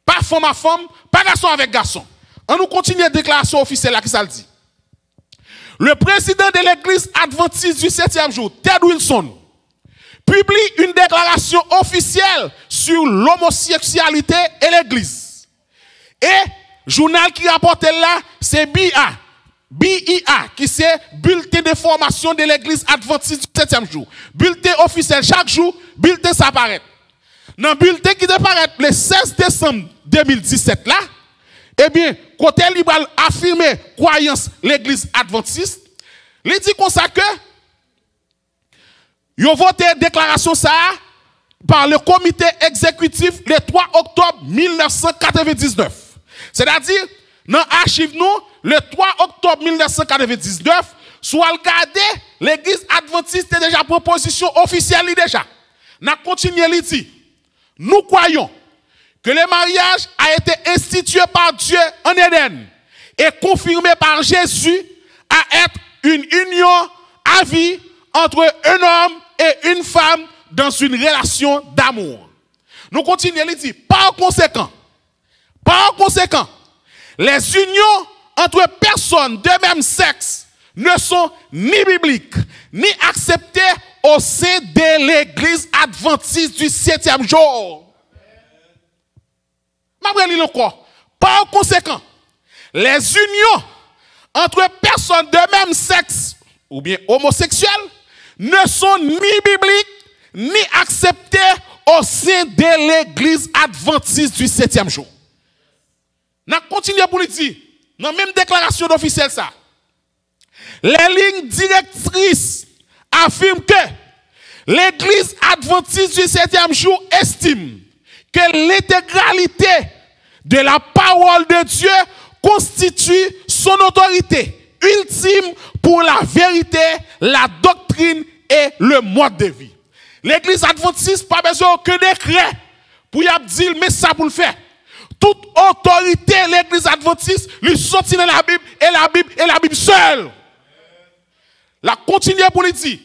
Pas femme à femme, pas garçon avec garçon. On nous continue la déclaration officielle là qui ça le dit. Le président de l'église adventiste du 7e jour, Ted Wilson, publie une déclaration officielle sur l'homosexualité et l'église. Et journal qui rapporte là, c'est BIA, qui c'est bulletin de formation de l'église adventiste du 7e jour. Bulletin officiel chaque jour, bulletin ça apparaît. Dans le bulletin qui apparaît le 16 décembre 2017 là, eh bien, côté libéral affirmé croyance l'église adventiste, il dit comme ça que ils ont voté déclaration ça par le comité exécutif le 3 octobre 1999. C'est-à-dire, dans l'archive nous, le 3 octobre 1999, soit regardé, l'église adventiste est déjà proposition officielle déjà. N'a continué à dire, nous croyons que le mariage a été institué par Dieu en Éden et confirmé par Jésus à être une union à vie entre un homme et une femme dans une relation d'amour. Nous continuons à dire, par conséquent, Les unions entre personnes de même sexe ne sont ni bibliques, ni acceptées au sein de l'église adventiste du 7e jour. Par conséquent, les unions entre personnes de même sexe ou bien homosexuelles ne sont ni bibliques, ni acceptées au sein de l'église adventiste du 7e jour. Nous continuons pour le dire, dans la même déclaration d'officiel ça. Les lignes directrices affirment que l'église adventiste du 7e jour estime que l'intégralité de la parole de Dieu constitue son autorité ultime pour la vérité, la doctrine et le mode de vie. L'église adventiste n'a pas besoin que décret pour y dire mais ça pour le faire. Toute autorité, l'église adventiste, lui sortit dans la Bible et la Bible seule. La continue pour lui dire.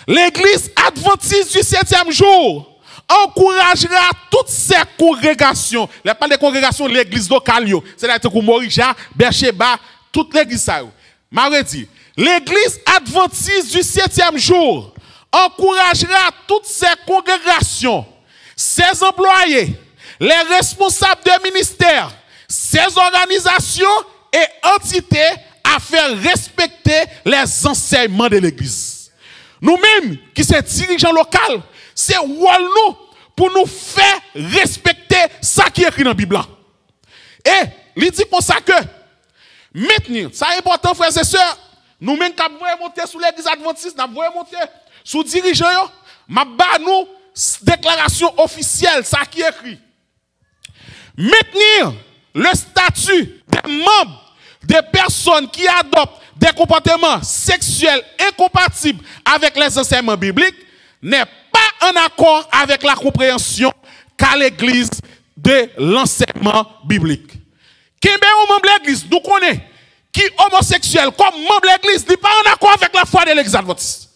L'église adventiste du 7e jour encouragera toutes ces congrégations. Il pas de congrégations, l'église locale, c'est-à-dire que Morija, Bercheba, toute l'église ça. Mardi, l'église adventiste du 7e jour encouragera toutes ces congrégations, ses employés, les responsables de ministères, ces organisations et entités à faire respecter les enseignements de l'église. Nous-mêmes, qui sommes dirigeants locaux, c'est rôle nous pour nous faire respecter ça qui est écrit dans la Bible. Et, il dit comme ça que, maintenant, ça est important, frères et sœurs, nous-mêmes, quand nous monter sur l'église adventiste, nous voulons monter sur dirigeants, nous déclaration officielle, ça qui est écrit. Maintenir le statut des membres des personnes qui adoptent des comportements sexuels incompatibles avec les enseignements bibliques n'est pas en accord avec la compréhension qu'a l'Église de l'enseignement biblique. Qui est un membre de l'Église, nous connaissons, qui est homosexuel comme membre de l'Église, n'est pas en accord avec la foi de l'Église adventiste.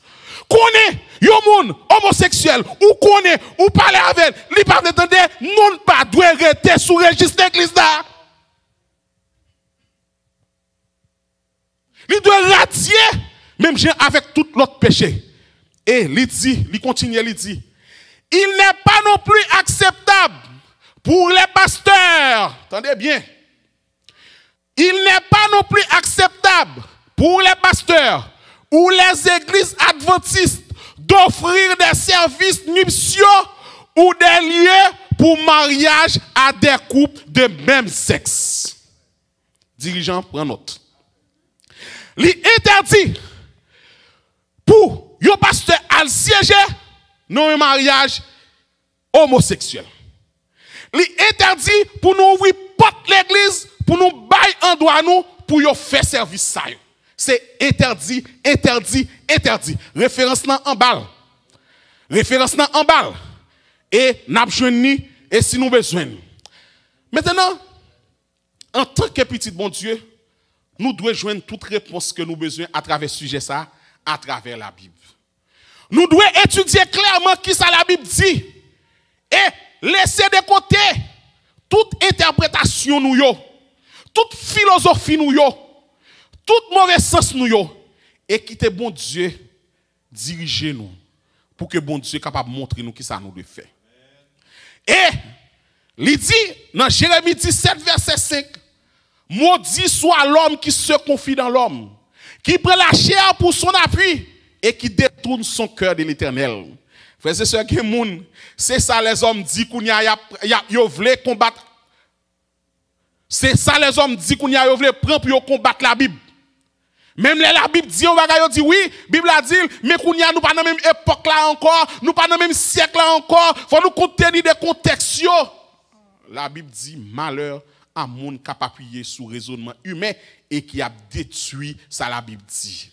Connaît un monde homosexuel, ou connaît, ou parler avec, il pas entendre, non pas doit rester sous le registre de l'Église là. Il doit radier, même avec tout l'autre péché. Et il dit, il continue, il dit, il n'est pas non plus acceptable pour les pasteurs, attendez bien, il n'est pas non plus acceptable pour les pasteurs ou les églises adventistes d'offrir des services nuptiaux ou des lieux pour mariage à des couples de même sexe. Dirigeant, prend note. Il interdit pour un pasteur à siéger dans un mariage homosexuel. Il interdit pour nous ouvrir porte l'église, pour nous bailler en droit nous, pour nous faire service ça. C'est interdit, interdit, interdit. Référence là en balle. Référence là en balle. Et n'a besoin ni et si nous besoin. Maintenant, en tant que petit bon Dieu, nous devons joindre toute réponse que nous besoin à travers ce sujet ça, à travers la Bible. Nous devons étudier clairement qui ça la Bible dit et laisser de côté toute interprétation nous yo, toute philosophie nous yo, tout mauvais sens nous yo, et quitter bon Dieu diriger nous pour que bon Dieu capable de montrer nous qui ça nous doit faire. Et il dit dans Jérémie 17 verset 5, maudit soit l'homme qui se confie dans l'homme, qui prend la chair pour son appui et qui détourne son cœur de l'Éternel. Frères et sœurs, c'est ça les hommes disent qu'on y a voulu combattre. C'est ça les hommes disent qu'on y a voulu prendre pour combattre la Bible. Même la Bible dit, on va dire oui, la Bible a dit, mais qu'on y a nous pas dans la même époque là encore, nous pas dans le même siècle là encore, faut nous contenir des contextes. La Bible dit malheur à monde qui a appuyé sur raisonnement humain et qui a détruit ça la Bible dit.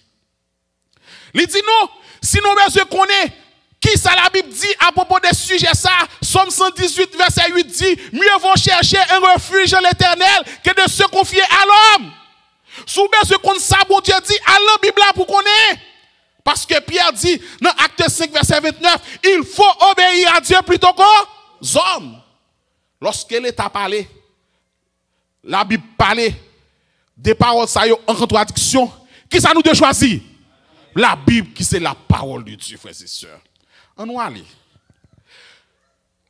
Il dit non, si nous besoin connaître qui ça la Bible dit à propos des sujets ça, Somme 118 verset 8 dit, mieux vaut chercher un refuge en l'Éternel que de se confier à l'homme. Sous besoin qu'on ça bon Dieu dit à la Bible pour connaître. Parce que Pierre dit dans Acte 5 verset 29, il faut obéir à Dieu plutôt qu'aux hommes. Lorsque l'État parlait, la Bible parle des paroles ça yo en contradiction, qui ça nous de choisir? La Bible qui c'est la parole de Dieu, frères et sœurs. On va aller.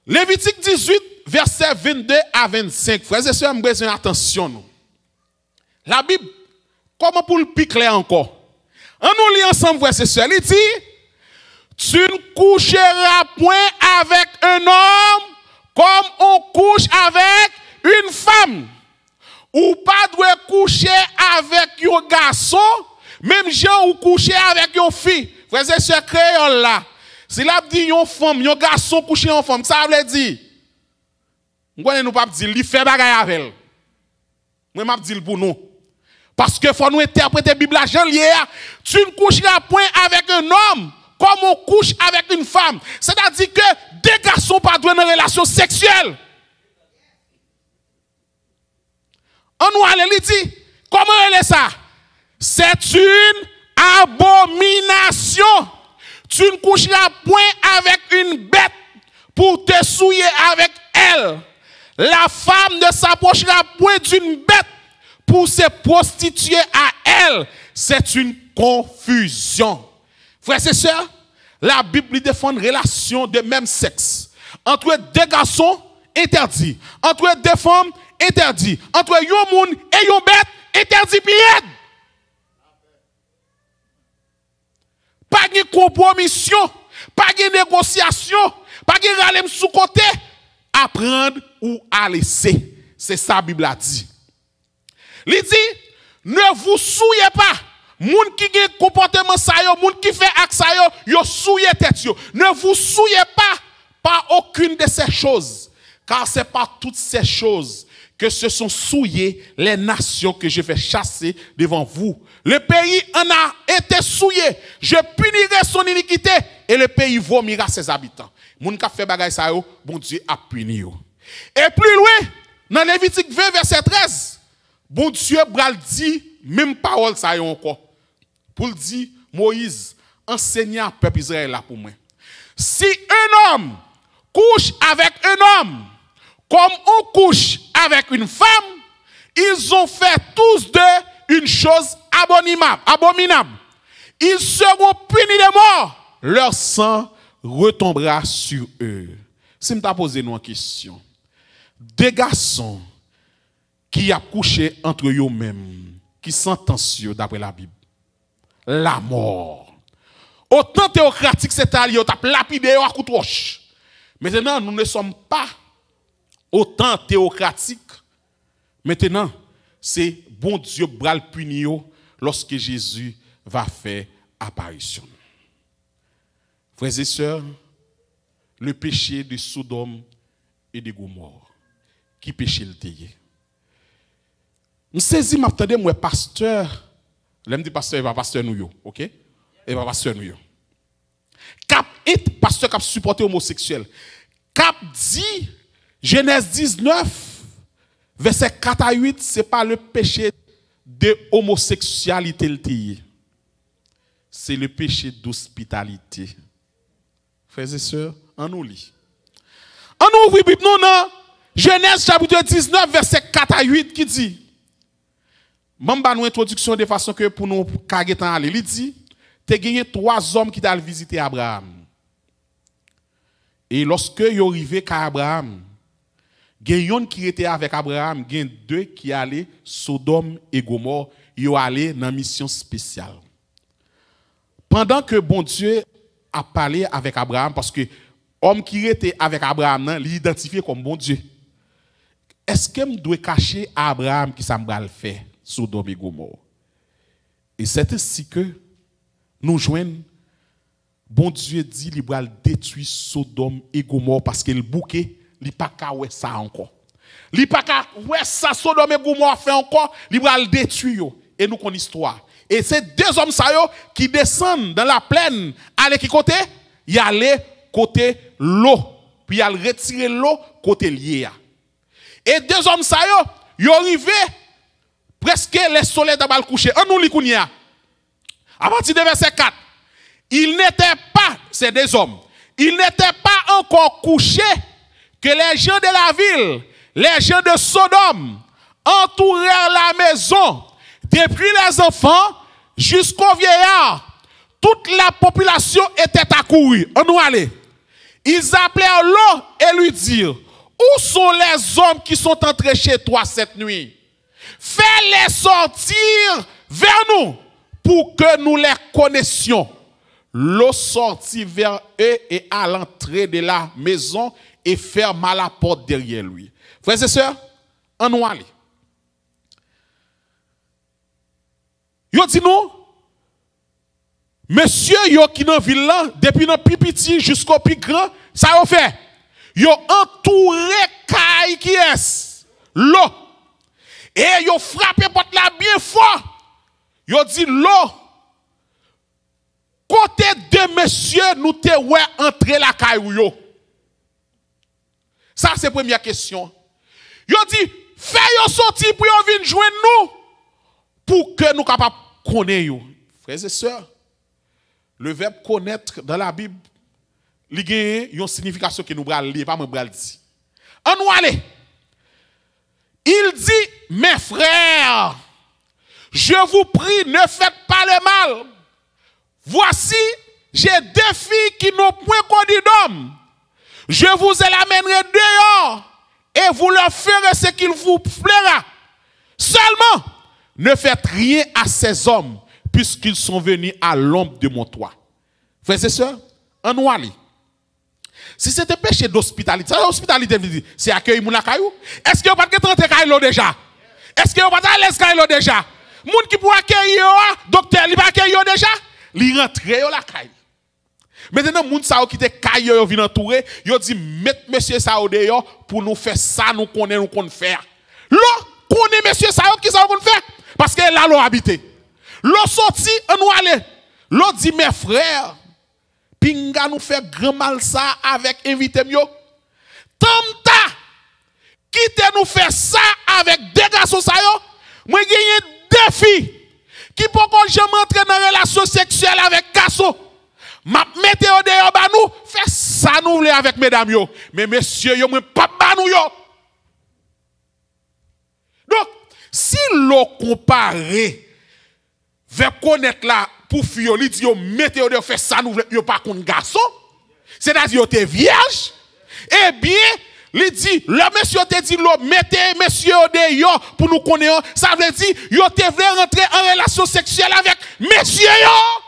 Lévitique 18, versets 22 à 25. Frères et sœurs, besoin attention nous. La Bible, comment pour le plus clair encore? On nous lit ensemble, frères et sœurs. Il dit, tu ne coucheras point avec un homme comme on couche avec une femme. Ou pas doit coucher avec un garçon, même gens ou coucher avec une fille. Frères et sœurs, créole là. Si la dit une femme, un garçon coucher en femme, ça veut dire. Nous ne pas dire, il fait bagaille avec elle. Moi, je dis pour nous. Parce que faut nous interpréter la Bible là, tu ne coucheras point avec un homme comme on couche avec une femme. C'est-à-dire que deux garçons pas doivent une relation sexuelle. On nous allait lui dire, comment elle est ça? C'est une abomination. Tu ne coucheras point avec une bête pour te souiller avec elle. La femme ne s'approchera point d'une bête pour se prostituer à elle. C'est une confusion. Frères et sœurs, la Bible défend une relation de même sexe. Entre deux garçons, interdit. Entre deux femmes, interdit. Entre un monde et une bête, interdit pied. Pas de compromission, pas de négociation, pas de râler sous côté. Apprendre ou à laisser. C'est ça la Bible a dit. Il dit, ne vous souillez pas. Moun qui a comportement ça yo, moun qui fait acte ça yo souillez tête yo. Ne vous souillez pas par aucune de ces choses. Car c'est pas toutes ces choses que se sont souillées les nations que je vais chasser devant vous. Le pays en a été souillé. Je punirai son iniquité et le pays vomira ses habitants. Moun qui fait bagay ça yo, bon Dieu a puni yo. Et plus loin, dans Lévitique 20 verset 13, bon Dieu bral dit même parole ça yo encore. Pour le dire, Moïse, enseignant au peuple Israël là pour moi. Si un homme couche avec un homme, comme on couche avec une femme, ils ont fait tous deux une chose abominable. Ils seront punis de mort. Leur sang retombera sur eux. Si je t'ai posé une question, deux garçons qui ont couché entre eux-mêmes, qui sont tensieux d'après la Bible, la mort. Autant théocratique c'est allié, on tape lapidé à coup de roche. Maintenant, nous ne sommes pas autant théocratiques. Maintenant, c'est bon Dieu bral puni lorsque Jésus va faire apparition. Frères et sœurs, le péché de Sodome et de Gomorrhe, qui péché le théier. Je saisis m'attendais moi pasteur. L'aime dit pasteur, il va pasteur nous, ok? Il va pasteur nous. Cap est pasteur qui a supporté homosexuel. Cap dit, Genèse 19, verset 4 à 8, ce n'est pas le péché de homosexualité le théier. C'est le péché d'hospitalité. Frères et sœurs, on nous lit. On nous ouvre Bible nous dans Genèse chapitre 19, verset 4 à 8 qui dit, Mamba nous introduction de façon que pour nous carrer temps aller. Il dit, tu as gagné 3 hommes qui t'ont visité Abraham. Et lorsque ils arrivé à Abraham, il y a un qui était avec Abraham, il y a 2 qui allaient Sodome et Gomorrhe, ils sont allés dans une mission spéciale. Pendant que bon Dieu a parlé avec Abraham, parce que l'homme qui était avec Abraham, l'identifié comme bon Dieu. Est-ce que je dois cacher à Abraham qui ça me fait? Sodome et Gomorrhe. Et c'est ainsi que nous joignons, bon Dieu dit, il va détruire Sodome et Gomorrhe parce que le bouquet, il n'a pas qu'à ouais ça encore. Il n'a pas qu'à ouais ça, Sodome et Gomorrhe fait encore, il va le détruire. Et nous connaissons l'histoire. Et c'est 2 hommes qui descendent dans la plaine, aller qui côté? Il aller côté l'eau. Puis il retirer l'eau côté lié. Et 2 hommes ils arrivent presque les soleils d'abal couché. On nous lit à partir de verset 4. Ils n'étaient pas, c'est 2 hommes, ils n'étaient pas encore couchés que les gens de la ville, les gens de Sodome, entourèrent la maison, depuis les enfants jusqu'aux vieillards. Toute la population était accourue. On nous allait. Ils appelèrent l'eau et lui dirent, où sont les hommes qui sont entrés chez toi cette nuit? Fais-les sortir vers nous pour que nous les connaissions. L'eau sortit vers eux et à l'entrée de la maison et ferma la porte derrière lui. Frères et sœurs, on nous allait. Yo dit nous, monsieur yo qui dans ville là, depuis dans plus petit jusqu'au plus grand, ça yo fait. Yo entouré caille qui est l'eau. Et yo frappé porte là bien fort. Yo dit l'eau. Côté de monsieur nous te ouais entrer la caille yo. Ça c'est première question. Yo dit fais yo sortir pour yo venir joindre nous pour que nous capables connaître yo. Frères et sœurs, le verbe connaître dans la Bible, il y a une signification que nous allons lire, pas moi dire. On nous aller. Il dit, mes frères, je vous prie, ne faites pas le mal. Voici, j'ai deux filles qui n'ont point connu d'homme. Je vous les amènerai dehors et vous leur ferez ce qu'il vous plaira. Seulement, ne faites rien à ces hommes, puisqu'ils sont venus à l'ombre de mon toit. Frères et sœurs, on nous aller. Si c'était péché d'hospitalité, l'hospitalité c'est accueillir mon caillou. Est-ce que vous n'avez pas de caillou déjà? Est-ce que vous n'avez pas de caillou déjà? Moun qui pour accueillir, docteur, il va accueillir déjà? Il rentre la caillou. Maintenant, moun sa qui te caillou, yo vient entourer, yo dit, mettez monsieur sa dehors pour nous faire ça, nous connaissons faire. L'eau, connaît monsieur sa qui ça qu'on faire? Parce que là, l'eau habité. L'eau sorti, on nous aller. L'eau dit, mes frères, Pinga nous fait grand mal ça avec invité mio. Tamta, quitte nous faire ça avec des garçons ça yo. Moi gagné deux filles qui pour que je m'entre dans une relation sexuelle avec garçon. M'a mettez au dehors ba nous, fait ça nous voulons avec mesdames yo. Mais messieurs yo moi pas ba nous yo. Donc, si l'on compare vers connaître là pour fille, il dit, mettez au fait ça, nous ne pas contre garçon. C'est-à-dire, tu es vierge. Eh bien, il dit, le monsieur te dit, mettez monsieur au dehors pour nous connaître. Ça veut dire, yo te voulez rentrer en relation sexuelle avec monsieur yo.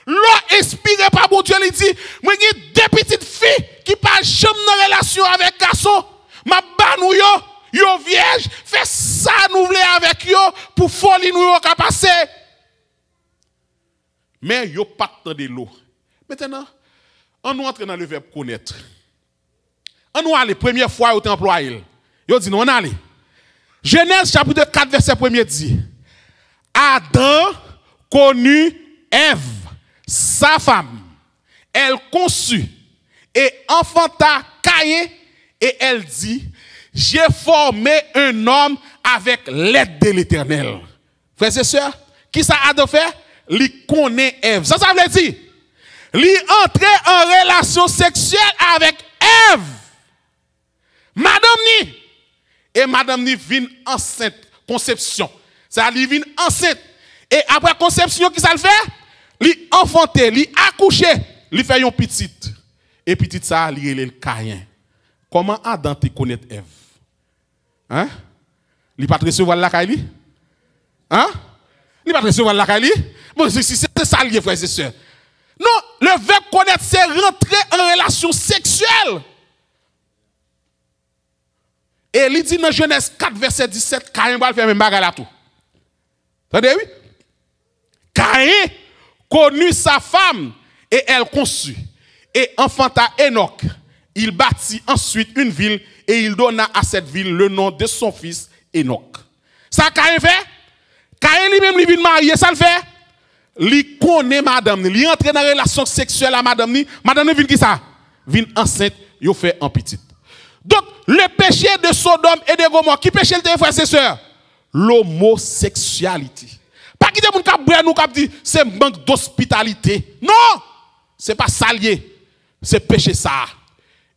L'eau inspiré par mon Dieu, il dit, moi, j'ai deux petites filles qui parlent jamais en relation avec garçon. Ma banou yo. Yo vierge, fait ça nous voulons avec yo pour folie nous yo ka passer. Mais yo pas de l'eau. Maintenant, on nous entre dans le verbe connaître. On nous aller première fois au employé. Yo dit non on aller. Genèse chapitre 4 verset 1 dit Adam connut Ève, sa femme. Elle conçut et enfanta Caïn et elle dit j'ai formé un homme avec l'aide de l'Éternel. Frères et sœurs, qui ça a de faire? Il connaît Ève. Ça veut dire, il entre en relation sexuelle avec Ève. Madame Ni. Et Madame Ni vient enceinte, conception. Ça lui vient enceinte. Et après conception, qui ça le fait? Il enfante, il accouche, il fait une petite. Et petite ça, il est le Caïn. Comment Adam te connaît Ève? Hein? Il pas recevoir la caille? Hein? Il pas recevoir la caille? Bon, c'est ça lié, frères et sœurs. Non, le verbe connaître, c'est rentrer en relation sexuelle. Et il dit dans Genèse 4, verset 17, Caïn va faire même bagarre là tout. Attendez, oui? Caïn connut sa femme et elle conçut. Et enfanta Enoch. Il bâtit ensuite une ville et il donna à cette ville le nom de son fils Enoch. Ça Caïn fait? Caïn lui-même il vient marier, ça le fait? Il connaît madame, il entre dans une relation sexuelle à madame, madame vient qui ça? Vient enceinte, il fait en petite. Donc le péché de Sodome et de Gomorrhe, qui péché le frères et sœurs? L'homosexualité. Pas qui moun k'ap boué nous k'ap dit c'est manque d'hospitalité. Non! C'est pas salier. C'est péché ça.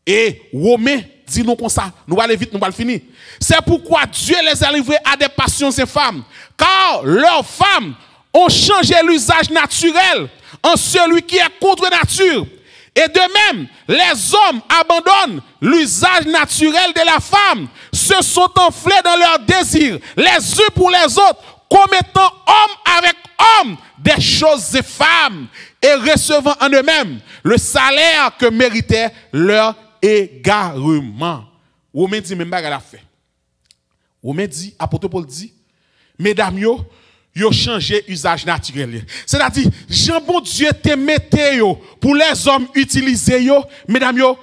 Et Romain dit nous comme ça, nous allons aller vite, nous allons finir. C'est pourquoi Dieu les a livrés à des passions infâmes, car leurs femmes ont changé l'usage naturel en celui qui est contre nature. Et de même, les hommes abandonnent l'usage naturel de la femme, se sont enflés dans leurs désirs, les uns pour les autres, commettant homme avec homme des choses infâmes et recevant en eux-mêmes le salaire que méritait leur égarement. Ou me dit même bagarre la fait. Ou me dit, apôtre Paul dit, mesdames yo changé usage naturel. C'est-à-dire, Jean bon Dieu te mette yo pour les hommes utiliser yo, mesdames yo,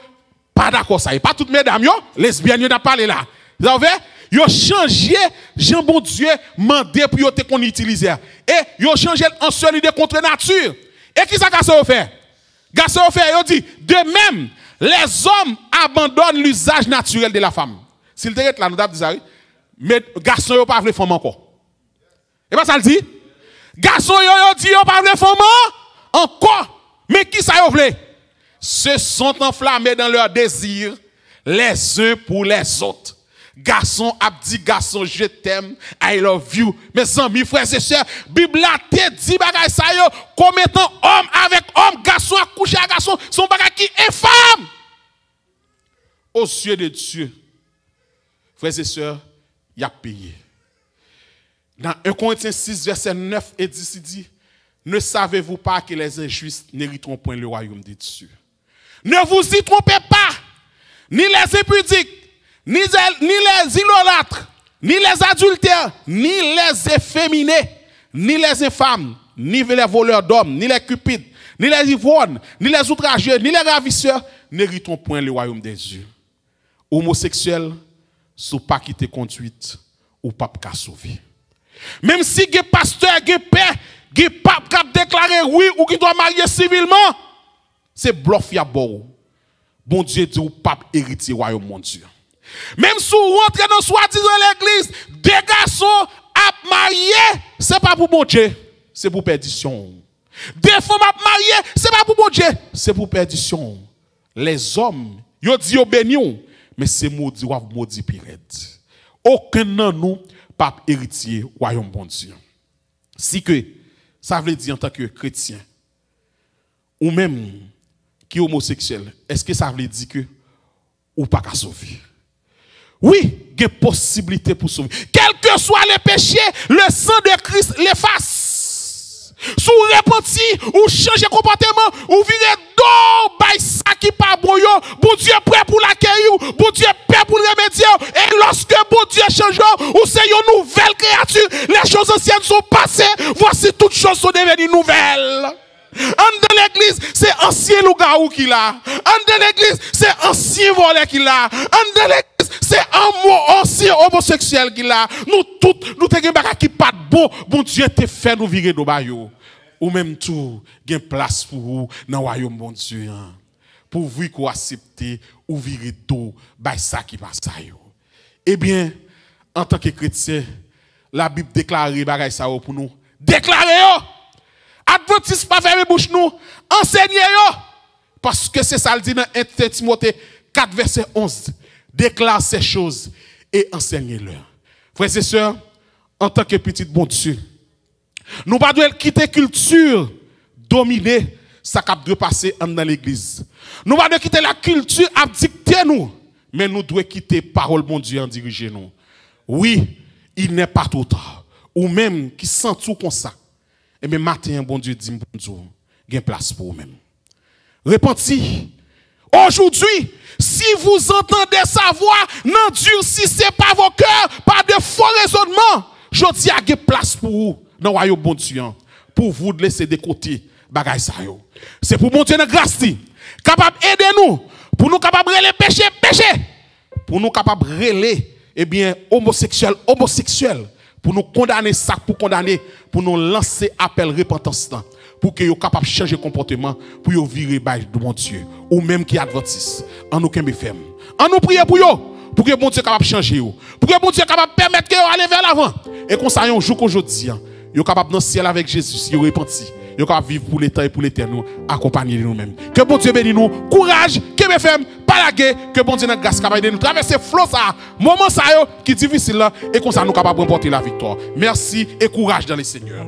pas d'accord ça. Pas toutes mesdames yo, lesbiennes yo n'a parlé là. Vous avez yo changé Jean bon Dieu mandé pour yo te qu'on utiliser. Et yo changé en seul de contre nature. Et qui ça garçon fait? Garçon fait yo dit de même les hommes abandonnent l'usage naturel de la femme. S'il te reste là nous d'abord ça, mais garçon yo pas veut femme encore. Et pas ça le dit? Garçon yo dit yo pas veut femme encore. Mais qui ça yo veut? Se sont enflammés dans leurs désirs les uns pour les autres. Garçon a dit garçon je t'aime, I love you. Mes amis, frères et sœurs, Bible a te dit bagay ça yo comme étant homme avec homme, garçon a couché à garçon, son bagay qui est femme. Aux yeux de Dieu, frères et sœurs, il a payé. Dans 1 Corinthiens 6 verset 9 et 10 il dit, ne savez-vous pas que les injustes n'hériteront point le royaume de Dieu? Ne vous y trompez pas, ni les impudiques, ni les idolâtres, ni les adultères, ni les efféminés, ni les infâmes, ni les voleurs d'hommes, ni les cupides, ni les ivrognes, ni les outrageux, ni les ravisseurs, n'hériteront point le royaume des dieux. Homosexuels, sous pas quitter conduite, ou pas qu'à sauver. Même si les pasteurs, les pères, les papes qui déclaré oui ou qui doit marier civilement, c'est bluff ya bon. Bon Dieu dit ou pape héritier royaume mon Dieu. Même si vous rentrez dans soi-disant l'église, des garçons à marier, c'est pas pour bon Dieu, c'est pour perdition. Des femmes à marier, c'est pas pour bon Dieu, c'est pour perdition. Les hommes, ils disent yo béni, mais c'est maudit ou maudit pirate. Aucun de nous pape héritier royaume bon Dieu. Si que ça veut dire en tant que chrétien ou même qui est homosexuel, est-ce que ça veut dire que ou pas qu'à sauver? Oui, il y a possibilité pour sauver. Quels que soient les péchés, le sang de Christ l'efface. Si vous repentez, ou changez comportement, ou virez d'eau, by ça qui pas bon, bon Dieu est prêt pour l'accueillir, bon Dieu est prêt pour le remédier. Et lorsque bon Dieu change, ou c'est une nouvelle créature, les choses anciennes sont passées, voici toutes choses sont devenues nouvelles. En de l'église, c'est ancien loup-garou qu'il a. En de l'église, c'est ancien voleur qu'il a. En de l'église, c'est ancien homosexuel qu'il a. Nous tous, nous t'es un qui pas bon. Bon Dieu te fait nous virer de bayo. Ou même tout, il y a place pour vous dans le royaume bon Dieu. Pour vous qu'on accepte ou virer tout, bah ça qui passe ça yo. Eh bien, en tant que chrétien, la Bible déclare bagay ça pour nous. Déclarez yo. Adventiste pas fermer bouche nous, enseignez yo. Parce que c'est ça le dit dans 1 Timothée 4 verset 11. Déclare ces choses et enseignez-leur. Frères et sœurs, en tant que petit bon Dieu, nous ne devons pas quitter culture dominée, ça cap de passer dans l'église. Nous ne devons pas quitter la culture à dicter nous, mais nous devons quitter parole bon Dieu en diriger nous. Oui, il n'est pas trop tard. Ou même qui sent tout comme ça. Et bien, matin, bon Dieu dit, bon Dieu, il y a place pour vous-même. Repentis. Aujourd'hui, si vous entendez sa voix, n'endurcissez pas vos cœurs par de faux raisonnements. Je dis, il y a place pour vous dans le royaume bon Dieu. Pour vous de laisser de côté bagay sa yo. C'est pour mon Dieu de grâce, capable d'aider nous, pour nous capables de pécher, pour nous capables de eh bien, homosexuel, pour nous condamner ça, pour condamner, pour nous lancer appel repentance, pour que vous capable de changer comportement, pour vous virer de mon Dieu, ou même qui adventiste, en nous qu'un FM. En nous prier pour vous, pour que mon Dieu capable de changer, pour que mon Dieu capable de permettre que vous allez vers l'avant, et qu'on s'aille un jour qu'aujourd'hui, vous capable dans le ciel avec Jésus, si vous repentez, vous capable de vivre pour l'éternel et pour l'éternel, accompagner nous-mêmes. Que mon Dieu bénisse nous, courage, que FM, pas la guerre, que bon Dieu dans grâce capable de nous traverser flot ça, moment ça yo qui difficile là et comme ça nous capable remporter la victoire. Merci et courage dans le Seigneur.